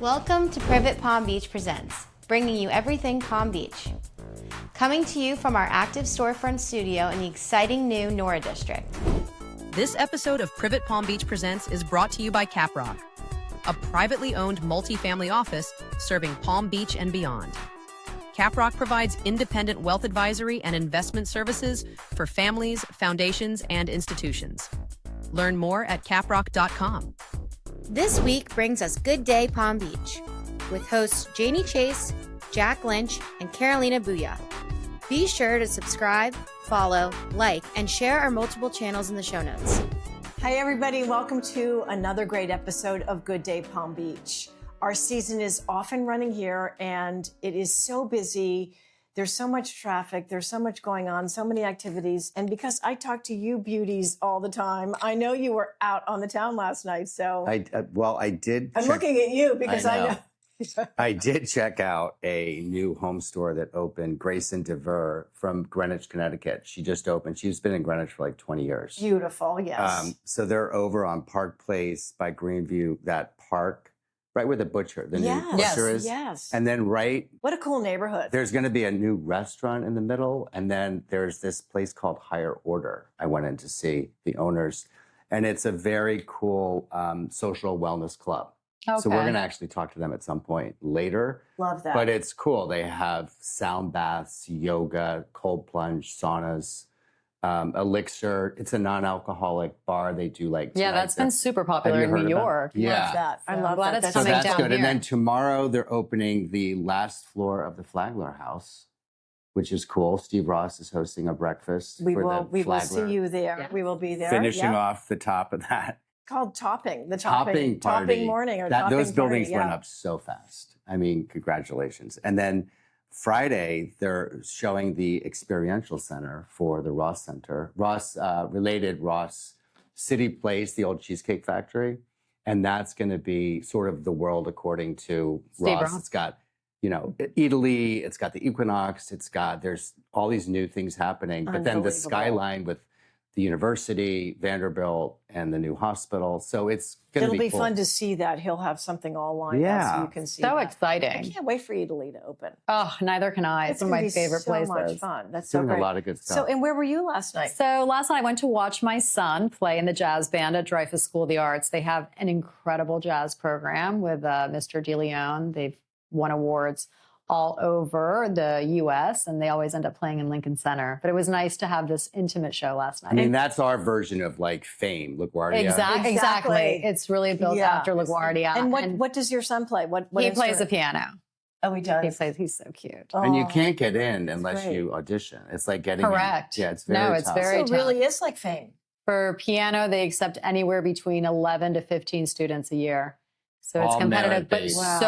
Welcome to Privet Palm Beach Presents, bringing you everything Palm Beach. Coming to you from our active storefront studio in the exciting new Nora District. This episode of Privet Palm Beach Presents is brought to you by Caprock, a privately owned multifamily office serving Palm Beach and beyond. Caprock provides independent wealth advisory and investment services for families, foundations, and institutions. Learn more at caprock.com. This week brings us Good Day Palm Beach, with hosts JAYNE Chase, Jack Lynch, and Carolina BUIA. Be sure to subscribe, follow, like, and share our multiple channels in the show notes. Hi, everybody. Welcome to another great episode of Good Day Palm Beach. Our season is off and running here, and it is so busy. There's so much traffic. There's so much going on, so many activities. And because I talk to you beauties all the time, I know you were out on the town last night. So I did. I'm looking at you because I know. I did check out a new home store that opened, Grayson DeVer from Greenwich, Connecticut. She just opened. She's been in Greenwich for like 20 years. Beautiful, yes. So they're over on Park Place by Greenview, that park, right where the new butcher is. Yes. And then What a cool neighborhood. there's going to be a new restaurant in the middle. And then there's this place called Higher Order. I went in to see the owners. And it's a very cool social wellness club. Okay. So we're going to actually talk to them at some point later. Love that. But it's cool. They have sound baths, yoga, cold plunge, saunas, elixir. It's a non-alcoholic bar. They do like that's been super popular in New York. Yeah. Love that. I love glad that. it's So coming that's down good. here. And then tomorrow they're opening the last floor of the Flagler House, which is cool. Steve Ross is hosting a breakfast. We for will the see you there. Yeah. We will be there. Finishing Yep. off the top of that. Called topping. The Topping party. Topping morning or topping those buildings party, went yeah. up so fast. I mean, congratulations. And then Friday, they're showing the experiential center for the Ross Center. Related Ross City Place, the old Cheesecake Factory. And that's going to be sort of the world according to Steve Ross. Ross. It's got, Italy, it's got the Equinox, there's all these new things happening. But then the Unbelievable. skyline with the university, Vanderbilt, and the new hospital. So it's going to It'll be cool. fun to see that. He'll have something all lined up so Yeah. you can see So that. I exciting. can't wait for Italy to open. Oh, neither can I. It's one of gonna my be favorite so places. much fun. That's so Doing great. a lot of good stuff. So, and where were you last night? So last night I went to watch my son play in the jazz band at Dreyfus School of the Arts. They have an incredible jazz program with Mr. DeLeon. They've won awards all over the U.S., and they always end up playing in Lincoln Center. But it was nice to have this intimate show last night. I mean, that's our version of like Fame, LaGuardia. Exactly. It's really built Yeah. after LaGuardia. And what does your son play? What he plays the instrument? piano. Oh, he does. He's so cute. And you Oh. can't get in unless great. you audition. It's like getting in. Correct. Yeah, it's very No, it's tough. very So it tough. really is like Fame. For piano, they accept anywhere between 11 to 15 students a year. So it's All competitive, but merit-based. Wow.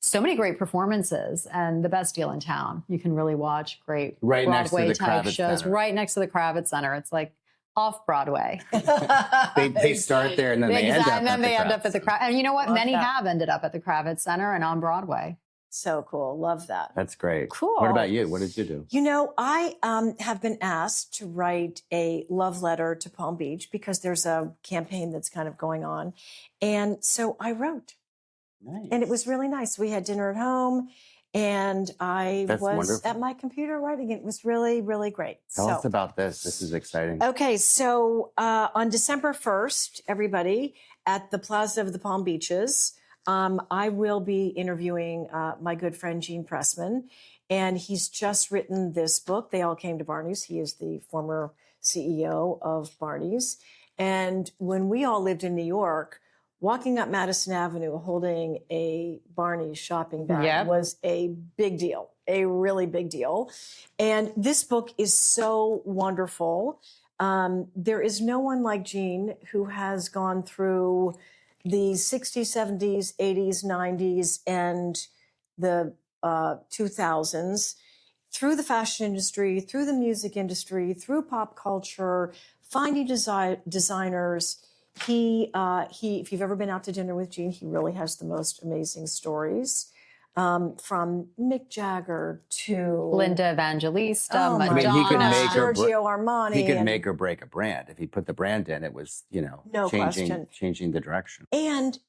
so many great performances and the best deal in town. You can really watch great Right next to Broadway the type Kravitz shows Center. right next to the Kravitz Center. It's like off Broadway. They start there and then they end up and then at they the end up at the Kravitz. Kravitz. And you know what? Love Many that. have ended up at the Kravitz Center and on Broadway. So cool. Love that. That's great. Cool. What about you? What did you do? You know, I have been asked to write a love letter to Palm Beach because there's a campaign that's kind of going on. And so I wrote. Nice. And it was really nice. We had dinner at home and I That's was wonderful. at my computer writing. It was really, really great. Tell us about this. This is exciting. Okay, so on December 1st, everybody, at the Plaza of the Palm Beaches, I will be interviewing my good friend Gene Pressman, and he's just written this book, They All Came to Barney's. He is the former CEO of Barney's. And when we all lived in New York, walking up Madison Avenue holding a Barney's shopping bag Yep. was a big deal, a really big deal. And this book is so wonderful. There is no one like Gene who has gone through the 60s, 70s, 80s, 90s, and the 2000s, through the fashion industry, through the music industry, through pop culture, finding designers. He, if you've ever been out to dinner with Gene, he really has the most amazing stories. from Mick Jagger to Linda Evangelista, Oh my Madonna. I mean, he could gosh, make or Giorgio Armani. He could and- make or break a brand. If he put the brand in, it was, No question. changing the direction. and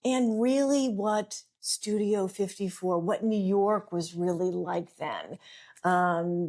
really what Studio 54, what New York was really like then.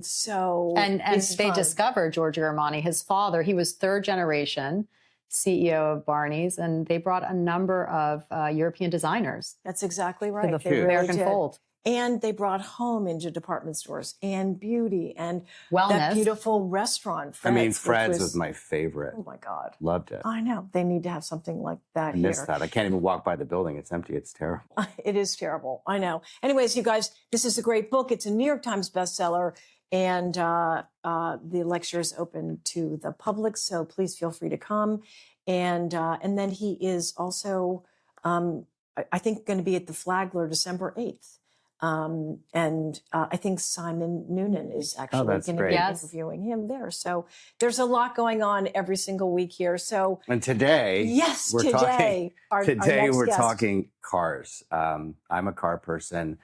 So And it's they fun. discovered Giorgio Armani, his father. He was third generation CEO of Barney's, and they brought a number of European designers That's exactly to right. the They really American did. fold. And they brought home into department stores and beauty and Wellness. that beautiful restaurant. Fred's, Fred's which was my favorite. Oh my God. Loved it. I know. They need to have something like that I here. miss that. I can't even walk by the building. It's empty. It's terrible. It is terrible. I know. Anyways, you guys, this is a great book. It's a New York Times bestseller, and the lecture is open to the public. So please feel free to come. And then he is also, I think, going to be at the Flagler December 8th. I think Simon Noonan is actually that's going to great. be Yes. interviewing him there. So there's a lot going on every single week here. So And today, yes, we're today, our today next we're guest. talking cars. I'm a car person.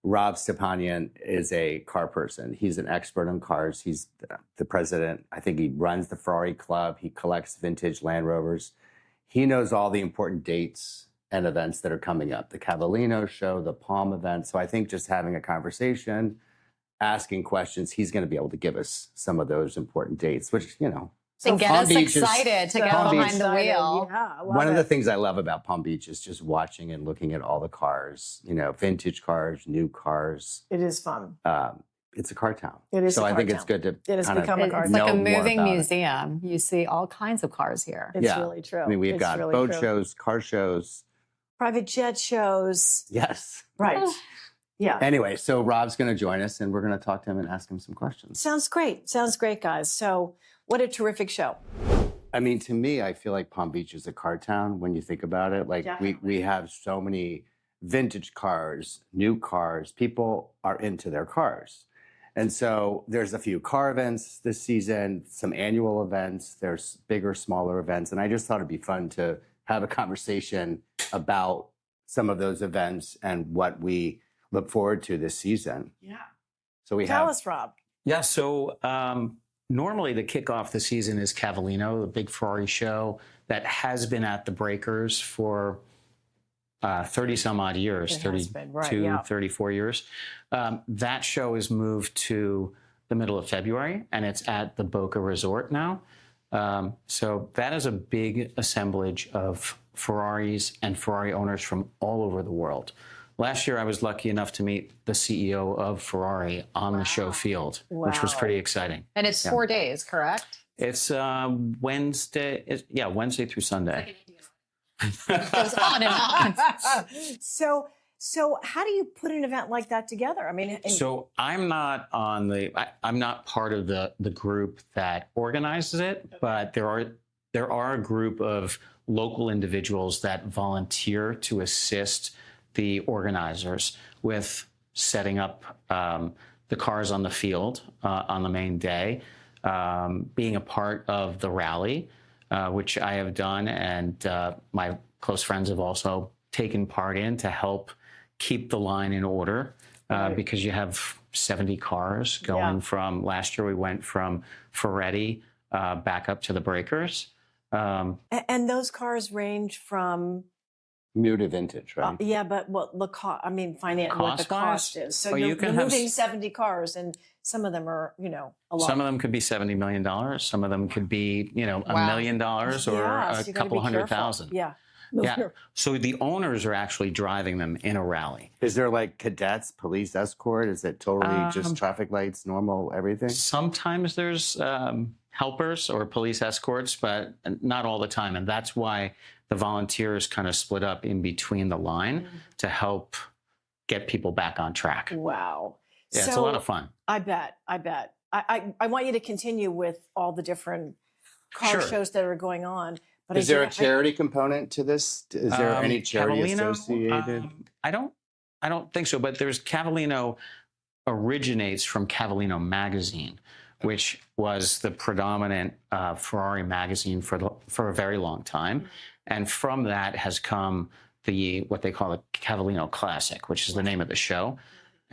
Rob Stepanian is a car person. He's an expert on cars. He's the president. I think he runs the Ferrari Club. He collects vintage Land Rovers. He knows all the important dates and events that are coming up. The Cavallino show, the Palm event. So I think just having a conversation, asking questions, he's going to be able to give us some of those important dates, which, And get Palm us Beach is- excited to get Palm Beach- behind the wheel. Yeah, I love One of the it. things I love about Palm Beach is just watching and looking at all the cars, vintage cars, new cars. It is fun. It's a car town. It is So a I car think town. it's good to It has kind of become a car It's town. like a know more moving about it. museum. You see all kinds of cars here. It's Yeah. really true. I mean, we've It's got really boat true. shows, car shows. Private jet shows. Yes. Right. Yeah. Anyway, so Rob's going to join us and we're going to talk to him and ask him some questions. Sounds great. Sounds great, guys. So what a terrific show. I mean, to me, I feel like Palm Beach is a car town when you think about it. Like we have so many vintage cars, new cars. People are into their cars. And so there's a few car events this season, some annual events, there's bigger, smaller events. And I just thought it'd be fun to have a conversation about some of those events and what we look forward to this season. Yeah. So we Tell have us, Rob. Yeah, so normally the kickoff the season is Cavallino, the big Ferrari show that has been at the Breakers for 30 some odd years, It has been, right, 32, 34 years. That show is moved to the middle of February, and it's at the Boca Resort now. So that is a big assemblage of Ferraris and Ferrari owners from all over the world. Last year, I was lucky enough to meet the CEO of Ferrari on the show field, which was Wow. pretty exciting. And it's 4 days, correct? It's Wednesday, Wednesday through Sunday. It goes on and on. So how do you put an event like that together? I mean, So I'm not I'm not part of the group that organizes it, but there are a group of local individuals that volunteer to assist the organizers with setting up the cars on the field on the main day, being a part of the rally, which I have done, and my close friends have also taken part in to help keep the line in order, because you have 70 cars going from, last year we went from Ferrari back up to the Breakers. and those cars range from new to vintage, right? but what the cost? I mean, what the Cost-wise? cost is. So Well, you're, you can you're have moving 70 cars, and some of them are, a lot. Some of them could be $70 million. Some of them could be, $1 million or Yeah, so a you gotta couple be hundred careful. thousand. Yeah. Yeah. So the owners are actually driving them in a rally. Is there like cadets, police escort? Is it totally just Um, traffic lights, normal, everything? Sometimes there's helpers or police escorts, but not all the time. And that's why the volunteers kind of split up in between the line to help get people back on track. Wow. Yeah, it's a lot of fun. I bet. I want you to continue with all the different car Sure. shows that are going on. But Is there a charity component to this? Is there any charity Cavallino, associated? I don't think so, but there's Cavallino originates from Cavallino magazine, which was the predominant Ferrari magazine for a very long time. And from that has come what they call the Cavallino Classic, which is the name of the show.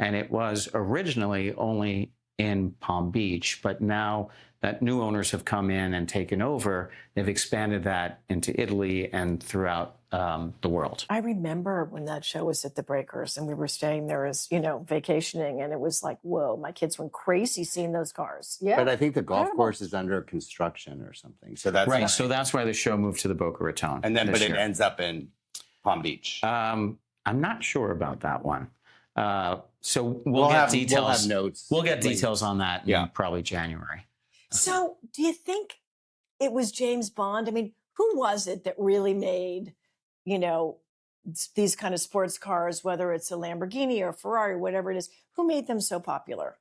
and it was originally only in Palm Beach, but now that new owners have come in and taken over, they've expanded that into Italy and throughout the world. I remember when that show was at the Breakers and we were staying there as, you know, vacationing, and it was like, whoa, my kids went crazy seeing those cars. Yeah. But I think the golf course is under construction or something. So that's Right. why. So that's why the show moved to the Boca Raton. And then, this but year. it ends up in Palm Beach. I'm not sure about that one. So we'll get details. We'll have notes. We'll get details on that Yeah. in probably January. So do you think it was James Bond? I mean, who was it that really made, you know, these kind of sports cars, whether it's a Lamborghini or Ferrari, whatever it is, who made them so popular?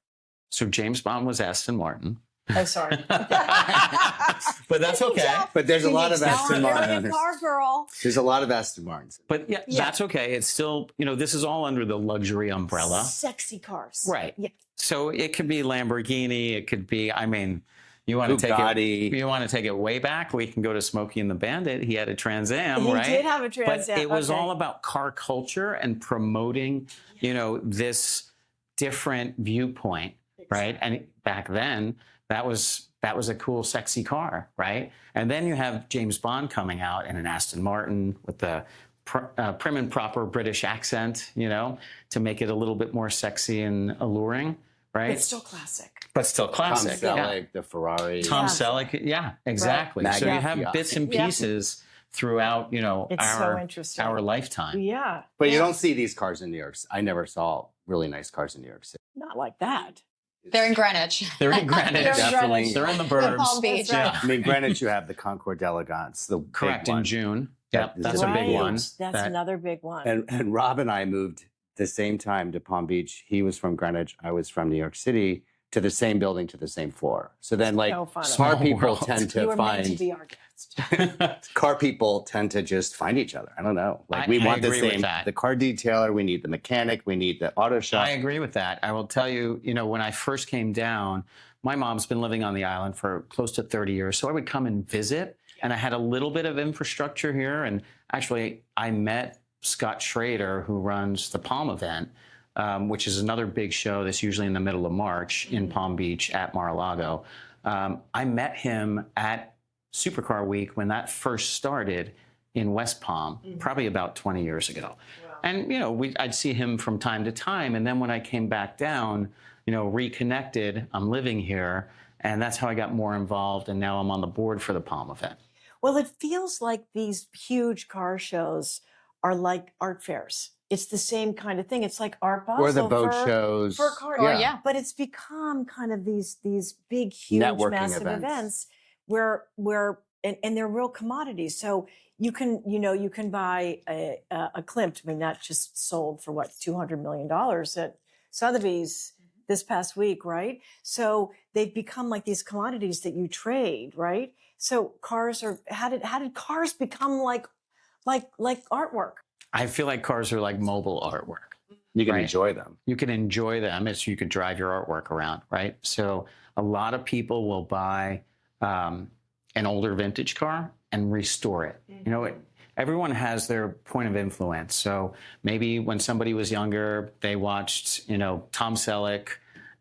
So James Bond was Aston Martin. I'm sorry. But that's okay. But there's a lot of Aston Martin a owners. car girl. There's a lot of Aston Martins. But yeah, that's okay. It's still, you know, this is all under the luxury umbrella. Sexy cars. Right. Yeah. So it could be Lamborghini. It could be, I mean, you want to Bugatti. you want to take it way back? We can go to Smokey and the Bandit. He had a Trans Am, He right? did have a Trans Am. But it was Okay. all about car culture and promoting, you know, this different viewpoint, right? And back then, that was a cool, sexy car, right? And then you have James Bond coming out in an Aston Martin with the prim and proper British accent, you know, to make it a little bit more sexy and alluring, right? It's still classic. But still classic. Tom yeah. Selleck, the Ferrari. Tom Yeah. Selleck, yeah, exactly. Right. So you Yeah. have Yeah. bits and Yeah. pieces throughout, you know, It's so interesting. our lifetime. Yeah. But you don't see these cars in New York. I never saw really nice cars in New York City. Not like that. They're in Greenwich. They're in Greenwich. They're in Definitely. They're in the In burbs. Palm Beach. That's right. Yeah. I mean, Greenwich, you have the Concours d'Elegance, the Correct, big one. in June. That Yep, is that's the a big big one. That's that- another big one. And Rob and I moved the same time to Palm Beach. He was from Greenwich. I was from New York City, to the same building, to the same floor. So then, like, So funny. car Small people world. tend you to were meant to find be our guest. car people tend to just find each other. I don't know. Like, we I want the agree with same. that. The car detailer. We need the mechanic. We need the auto shop. I agree with that. I will tell you, you know, when I first came down, my mom's been living on the island for close to 30 years. So I would come and visit, and I had a little bit of infrastructure here. And actually, I met Scott Schrader, who runs the Palm event, which is another big show that's usually in the middle of March in Palm Beach at Mar-a-Lago. I met him at Supercar Week when that first started in West Palm, probably about 20 years ago. And, you know, I'd see him from time to time. And then when I came back down, you know, reconnected, I'm living here. And that's how I got more involved. And now I'm on the board for the Palm event. Well, it feels like these huge car shows are like art fairs. It's the same kind of thing. It's like Art Basel or the boat shows. for car. Yeah. But it's become kind of these big, huge, Networking massive events. events where and they're real commodities. So you can buy a Klimt. I mean, that just sold for what, $200 million at Sotheby's this past week, right? So they've become like these commodities that you trade, right? So cars are how did cars become like artwork? I feel like cars are like mobile artwork. You can Right. enjoy them. You can enjoy them as you could drive your artwork around, right? So a lot of people will buy an older vintage car and restore it. You know, everyone has their point of influence. So maybe when somebody was younger, they watched, you know, Tom Selleck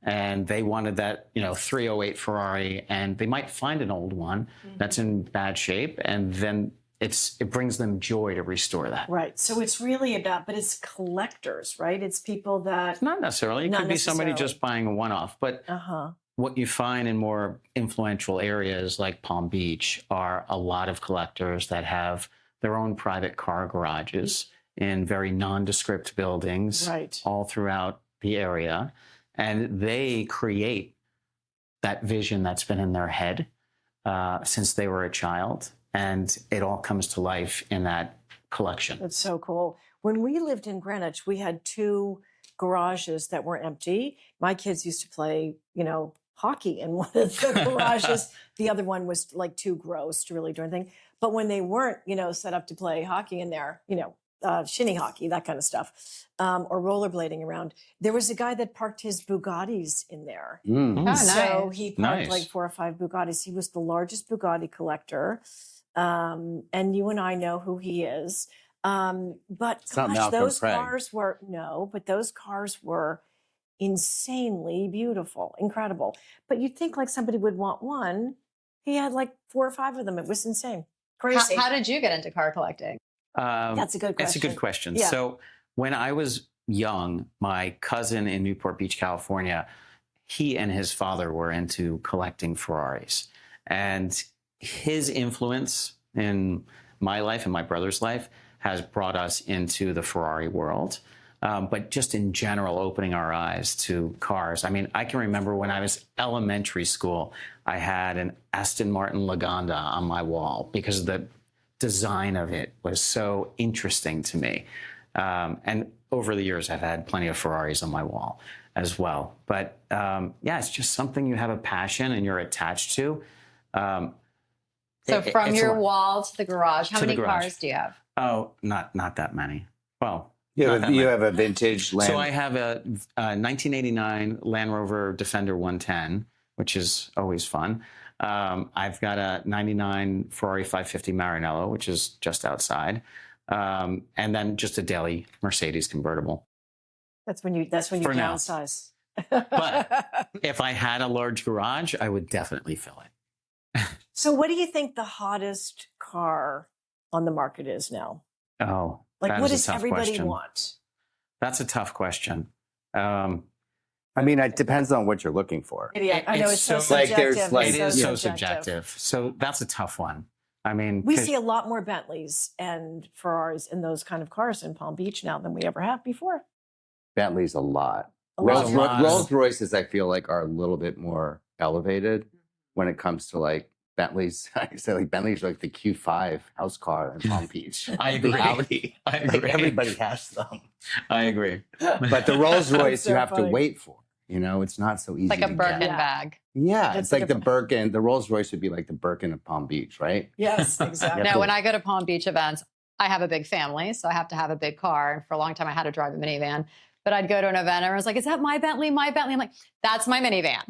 and they wanted that, you know, 308 Ferrari, and they might find an old one that's in bad shape, and then it brings them joy to restore that. Right. So it's really about, but it's collectors, right? It's people that Not necessarily. It Not could be somebody necessarily. just buying a one-off, but what you find in more influential areas like Palm Beach are a lot of collectors that have their own private car garages in very nondescript buildings Right. all throughout the area. And they create that vision that's been in their head since they were a child. And it all comes to life in that collection. That's so cool. When we lived in Greenwich, we had 2 garages that were empty. My kids used to play, you know, hockey in one of the garages. The other one was like too gross to really do anything. But when they weren't, you know, set up to play hockey in there, you know, shinny hockey, that kind of stuff, or rollerblading around, there was a guy that parked his Bugattis in there. Mm. Oh, So nice. he parked Nice. like 4 or 5 Bugattis. He was the largest Bugatti collector. And you and I know who he is. But It's not gosh, Malcolm those Craig. cars were, no, but those cars were insanely beautiful, incredible. But you'd think like somebody would want one. He had like 4 or 5 of them. It was insane. Crazy. How did you get into car collecting? That's a good question. That's a good question. Yeah. So when I was young, my cousin in Newport Beach, California, he and his father were into collecting Ferraris. And his influence in my life and my brother's life has brought us into the Ferrari world. But just in general, opening our eyes to cars. I mean, I can remember when I was elementary school, I had an Aston Martin Lagonda on my wall because the design of it was so interesting to me. And over the years, I've had plenty of Ferraris on my wall as well. But yeah, it's just something you have a passion and you're attached to. So from your wall to the garage, how many cars do you have? Oh, not that many. Well, you have a vintage Land. So I have a 1989 Land Rover Defender 110, which is always fun. I've got a 99 Ferrari 550 Maranello, which is just outside. And then just a daily Mercedes convertible. That's when you downsize. But if I had a large garage, I would definitely fill it. So what do you think the hottest car on the market is now? Oh, like what does everybody want? That's a tough question. I mean, it depends on what you're looking for. Yeah, I know it's so like subjective. there's it is so subjective. So that's a tough one. I mean, we see a lot more Bentleys and Ferraris and those kind of cars in Palm Beach now than we ever have before. Bentley's a lot. lot. Rolls Royces, I feel like, are a little bit more elevated when it comes to like Bentleys. I say like Bentleys are like the Q5 house car in Palm Beach. I agree. The Audi. I agree. Like everybody has them. I agree. But the Rolls Royce so you have funny. to wait for. You know, it's not so easy. Like a to Birkin get. bag. Yeah, It's it's like the different. Birkin. The Rolls Royce would be like the Birkin of Palm Beach, right? Yes, exactly. Now, when I go to Palm Beach events, I have a big family, so I have to have a big car. And for a long time, I had to drive a minivan. But I'd go to an event, and everyone's like, is that my Bentley? My Bentley? I'm like, that's my minivan.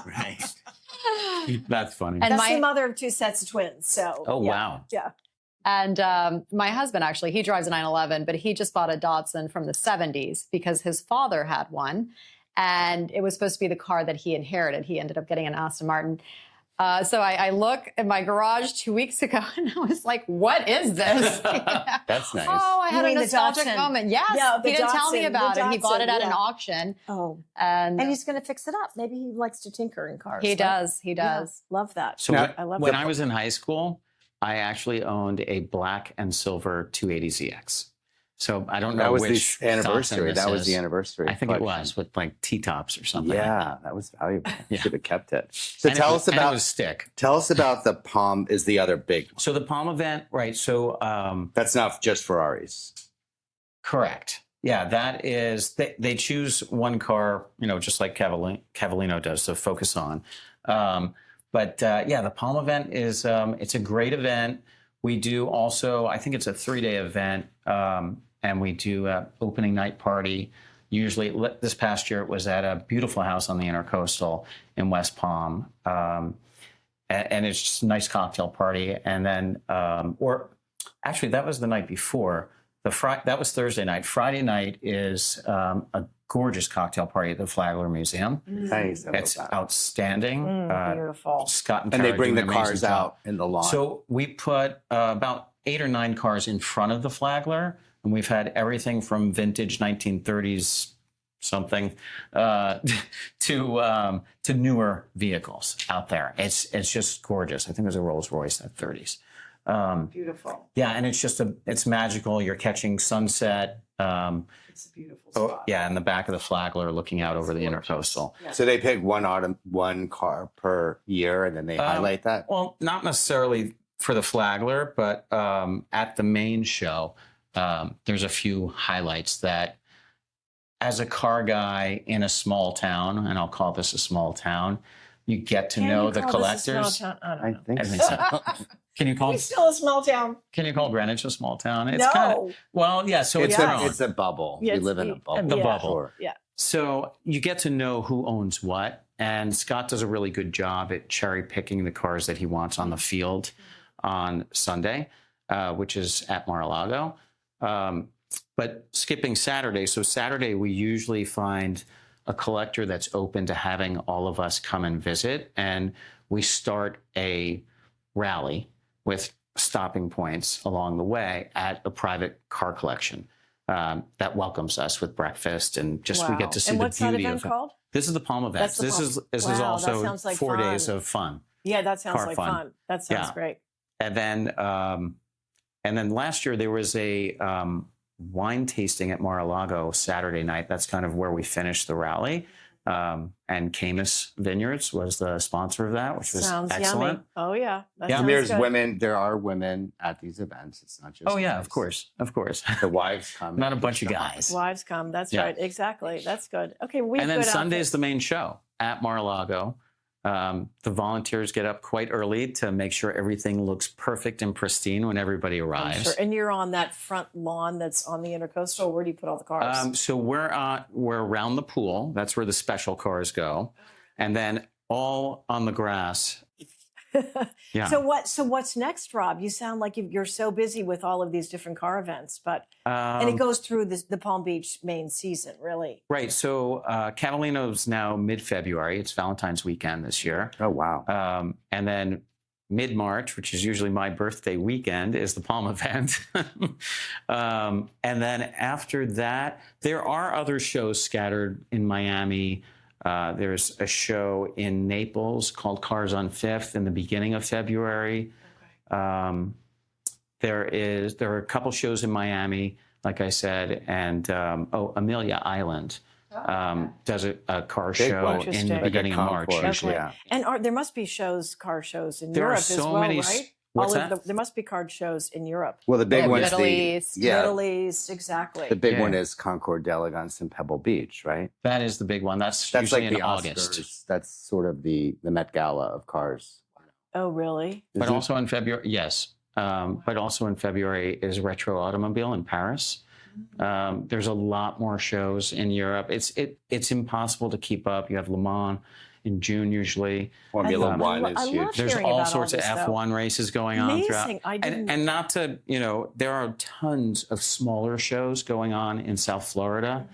Right. That's funny. And That's the mother of 2 sets of twins. So Oh, yeah. wow. Yeah. And my husband, actually, he drives a 911, but he just bought a Datsun from the 70s because his father had one. And it was supposed to be the car that he inherited. He ended up getting an Aston Martin. So I look in my garage 2 weeks ago, and I was like, what is this? That's nice. Oh, I had You a mean the nostalgic Datsun? moment. Yes. Yeah, the he didn't tell me Datsun, about the it. He bought it Datsun, at an yeah. auction. Oh. And And he's going to fix it up. Maybe he likes to tinker in cars. he right? does. He Yeah, does. love that. So Now, I love when that. I was in high school, I actually owned a black and silver 280ZX. So I don't know That was which the anniversary. Datsun That this was the is. anniversary. I think it collection. was with like T-tops or something. Yeah, that was valuable. Yeah. Should have kept it. So And tell it us was, and it about was stick. the Palm is the other big. So the Palm event, right? So That's not just Ferraris. correct. Yeah, that is. They choose one car, just like Cavallino does to focus on. But yeah, the Palm event is it's a great event. We do also, I think it's a 3-day event, and we do an opening night party. Usually, this past year it was at a beautiful house on the Intercoastal in West Palm, and it's just a nice cocktail party. And then, or actually, that was the night before. That was Thursday night. Friday night is a gorgeous cocktail party at the Flagler Museum. Nice. I love It's that. outstanding. Beautiful. Scott and And they Tara bring do the an amazing cars job. out in the lawn. So we put about 8 or 9 cars in front of the Flagler, and we've had everything from vintage 1930s something to newer vehicles out there. It's just gorgeous. I think there's a Rolls Royce at 30s. Beautiful. Yeah, and it's magical. You're catching sunset. It's a beautiful spot. Yeah, in the back of the Flagler, looking out over the Intercoastal. So they pick one car per year, and then they highlight that. Well, not necessarily for the Flagler, but at the main show, there's a few highlights that, as a car guy in a small town, and I'll call this a small town, you get to know the collectors. I think I think so. so. Can you call It's still a small town. Greenwich a small town? It's No. kind of, well, yeah. So it's grown. It's a bubble. Yeah, We it's live in a the- bubble. the Yeah. bubble. Sure. Yeah. So you get to know who owns what, and Scott does a really good job at cherry picking the cars that he wants on the field on Sunday, which is at Mar-a-Lago. but skipping Saturday. So Saturday, we usually find a collector that's open to having all of us come and visit. And we start a rally with stopping points along the way at a private car collection that welcomes us with breakfast. And just we get to see and the what's that beauty event of it. called? This is the Palm Events. That's the This Palm. is Wow, that also sounds like 4 fun. days of fun. Yeah, that sounds Car like fun. fun. That sounds Yeah. great. And then last year there was a wine tasting at Mar-a-Lago Saturday night. That's kind of where we finished the rally. And Camus Vineyards was the sponsor of that, which was Sounds excellent. yummy. Oh yeah, that Yeah. sounds There's good. women. There are women at these events. It's not just. Oh yeah, guys. of course. The wives come. Not a bunch of guys. Wives come. That's Yeah. right. Exactly. That's good. Okay, we And then good Sunday's outfits. the main show at Mar-a-Lago. The volunteers get up quite early to make sure everything looks perfect and pristine when everybody I'm arrives. sure. And you're on that front lawn that's on the Intercoastal. Where do you put all the cars? So we're around the pool. That's where the special cars go, and then all on the grass. Yeah. So what's next, Rob? You sound like you're so busy with all of these different car events, but and it goes through the Palm Beach main season, really. Right. So Catalina's now mid-February. It's Valentine's weekend this year. Oh wow. And then mid-March, which is usually my birthday weekend, is the Palm event. And then after that, there are other shows scattered in Miami. There's a show in Naples called Cars on Fifth in the beginning of February. Okay. There are a couple shows in Miami, like I said, and Amelia Island does a car show in the Like beginning of March. Concourse, Usually. yeah. And there must be car shows in There are Europe so as well, many right? what's All of that? there must be car shows in Europe. Well, the big one's Middle East. Middle East, exactly. The big Yeah. one is Concord d'Elegance in Pebble Beach, right? That is the big one. That's That's usually like in the August. Oscars. That's sort of the Met Gala of cars. Oh, really? But Isn't- also in February, yes. But also in February is Retro Automobile in Paris. There's a lot more shows in Europe. It's impossible to keep up. You have Le Mans in June usually. Formula I One love is huge. There's hearing all about sorts all of this, though. F1 races going on throughout. Amazing. I didn't- And not to, there are tons of smaller shows going on in South Florida.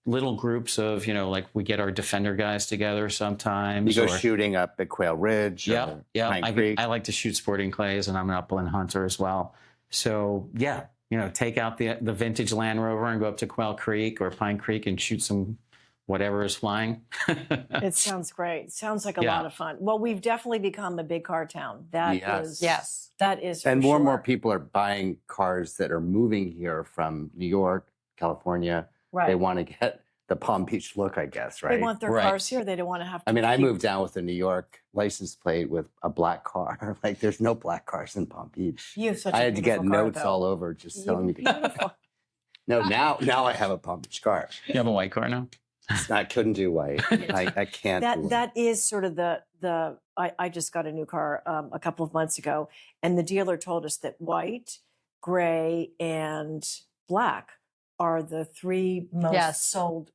Little groups of, like we get our Defender guys together sometimes. You go or- shooting up at Quail Ridge. Yeah, or yeah. Pine Creek. I like to shoot sporting clays, and I'm an upland hunter as well. So yeah, take out the vintage Land Rover and go up to Quail Creek or Pine Creek and shoot some whatever is flying. It sounds great. Sounds like a Yeah. lot of fun. Well, we've definitely become a big car town. That is, Yes. that is, And for more and more sure. people are buying cars that are moving here from New York, California. Right. They want to get the Palm Beach look, I guess, right? They want their Right. cars here. They don't want to have to. I mean, I keep- moved down with a New York license plate with a black car. Like, there's no black cars in Palm Beach. You have such I a had to get beautiful car, notes though. all over just telling me to Beautiful. No, now I have a Palm Beach car. You have a white car now? I couldn't do white. I can't do white. That is sort of the. I just got a new car a couple of months ago, and the dealer told us that white, gray, and black are the three most Yes. sold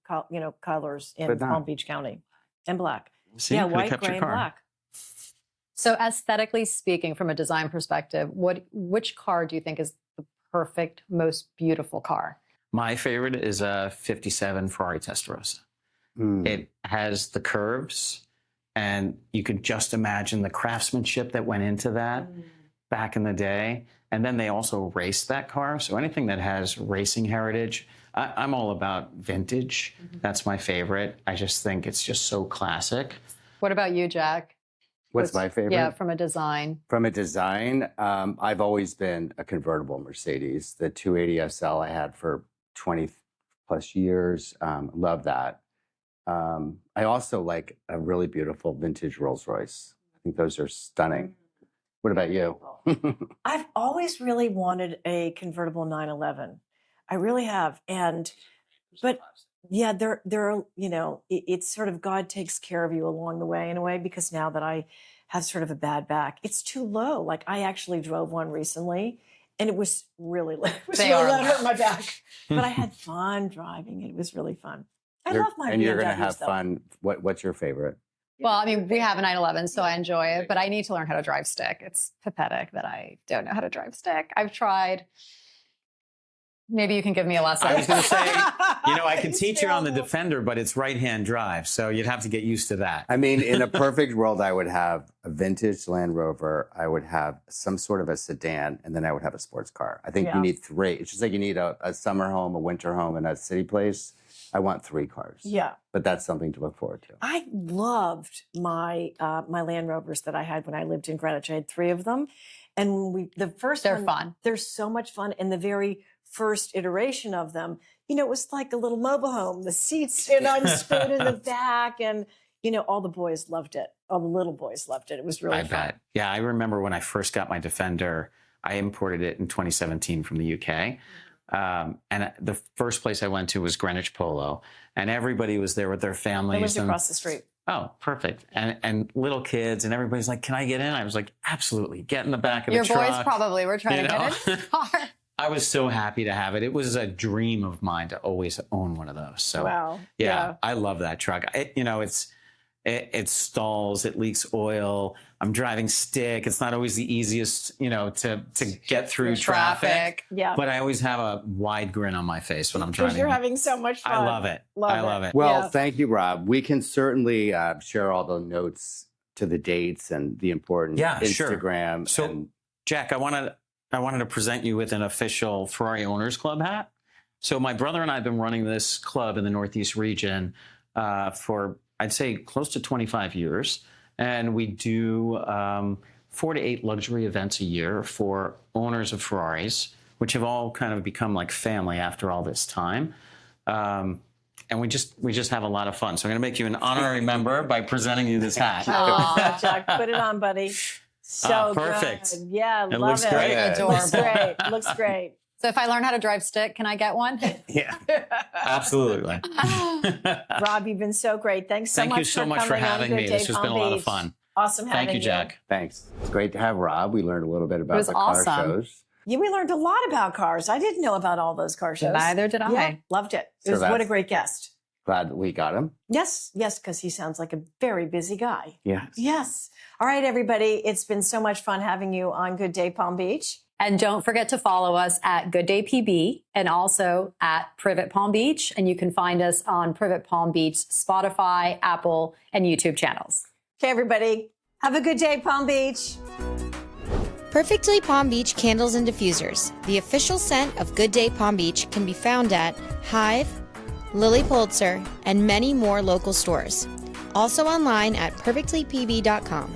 colors in But not- Palm Beach County, and black. See, Yeah, could've white, kept your gray, and car. black. So aesthetically speaking, from a design perspective, which car do you think is the perfect, most beautiful car? My favorite is a 57 Ferrari Testarossa. Mm. It has the curves, and you can just imagine the craftsmanship that went into that back in the day. And then they also raced that car. So anything that has racing heritage, I'm all about vintage. That's my favorite. I just think it's just so classic. What about you, Jack? What's my favorite? Yeah, from a design. From a design, I've always been a convertible Mercedes. The 280 SL I had for 20 plus years. Love that. I also like a really beautiful vintage Rolls Royce. I think those are stunning. What about you? I've always really wanted a convertible 911. I really have. But yeah, it's sort of God takes care of you along the way in a way, because now that I have sort of a bad back, it's too low. Like I actually drove one recently and it was really low. It was They really are low. It low. hurt my back. But I had fun driving it. It was really fun. I love my And you're going to BMWs, have though. fun. What's your favorite? Well, I mean, we have a 911, so I enjoy it, but I need to learn how to drive stick. It's pathetic that I don't know how to drive stick. I've tried. Maybe you can give me a lesson. I was going to say, I can It's teach you on the terrible. Defender, but it's right-hand drive, so you'd have to get used to that. I mean, in a perfect world, I would have a vintage Land Rover. I would have some sort of a sedan, and then I would have a sports car. I think Yeah. you need 3. It's just like you need a summer home, a winter home, and a city place. I want 3 cars. Yeah. But that's something to look forward to. I loved my my Land Rovers that I had when I lived in Greenwich. I had 3 of them. And the first They're one, fun. They're so much fun. And the very first iteration of them, it was like a little mobile home. The seats, unscrewed in the back. And, all the boys loved it. All the little boys loved it. It was really I fun. bet. Yeah, I remember when I first got my Defender, I imported it in 2017 from the UK. And the first place I went to was Greenwich Polo. And everybody was there with their families. I lived and, across the street. oh, perfect. And little kids, and everybody's like, can I get in? I was like, absolutely. Get in the back of Your the truck. boys probably were trying to get in the car. I was so happy to have it. It was a dream of mine to always own one of those. So, Wow. yeah, I love that truck. It stalls, it leaks oil. I'm driving stick. It's not always the easiest, to get through traffic. Yeah. But I always have a wide grin on my face when I'm Because driving. you're having so much fun. I love it. I love it. Well, Yeah. thank you, Rob. We can certainly share all the notes to the dates and the important Sure. Instagram. So, and Jack, I wanted to present you with an official Ferrari Owners Club hat. So my brother and I have been running this club in the Northeast region for, I'd say, close to 25 years. And we do 4 to 8 luxury events a year for owners of Ferraris, which have all kind of become like family after all this time. And we just have a lot of fun. So I'm going to make you an honorary member by presenting you this hat. Oh, Jack, put it on, buddy. So perfect. good. Yeah, It love looks it. great. Adorable. Looks great. Looks great. So if I learn how to drive stick, can I get one? Yeah, absolutely. Rob, you've been so great. Thanks so Thank much you so much for coming on having Good me. Day This has Palm been a lot of Beach. fun. Awesome having Thank you, Jack. thanks. It's great to have Rob. We learned a little bit about was the car awesome. shows. Yeah, we learned a lot about cars. I didn't know about all those car shows. Neither did I. Yeah, loved it. So What a that's- great guest. Glad that we got him. Yes, because he sounds like a very busy guy. Yes. Yes. All right, everybody. It's been so much fun having you on Good Day Palm Beach. And don't forget to follow us at Good Day PB and also at Privet Palm Beach. And you can find us on Privet Palm Beach, Spotify, Apple, and YouTube channels. Okay, everybody. Have a good day, Palm Beach. Perfectly Palm Beach Candles and Diffusers, the official scent of Good Day Palm Beach, can be found at Hive, Lily Pulitzer, and many more local stores. Also online at perfectlypb.com.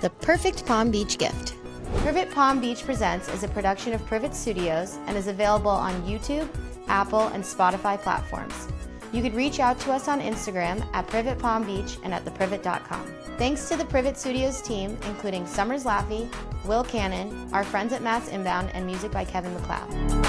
The perfect Palm Beach gift. Privet Palm Beach Presents is a production of Privet Studios and is available on YouTube, Apple, and Spotify platforms. You could reach out to us on Instagram at Privet Palm Beach and at theprivet.com. Thanks to the Privet Studios team, including Summers Laffey, Will Cannon, our friends at Mass Inbound, and music by Kevin MacLeod.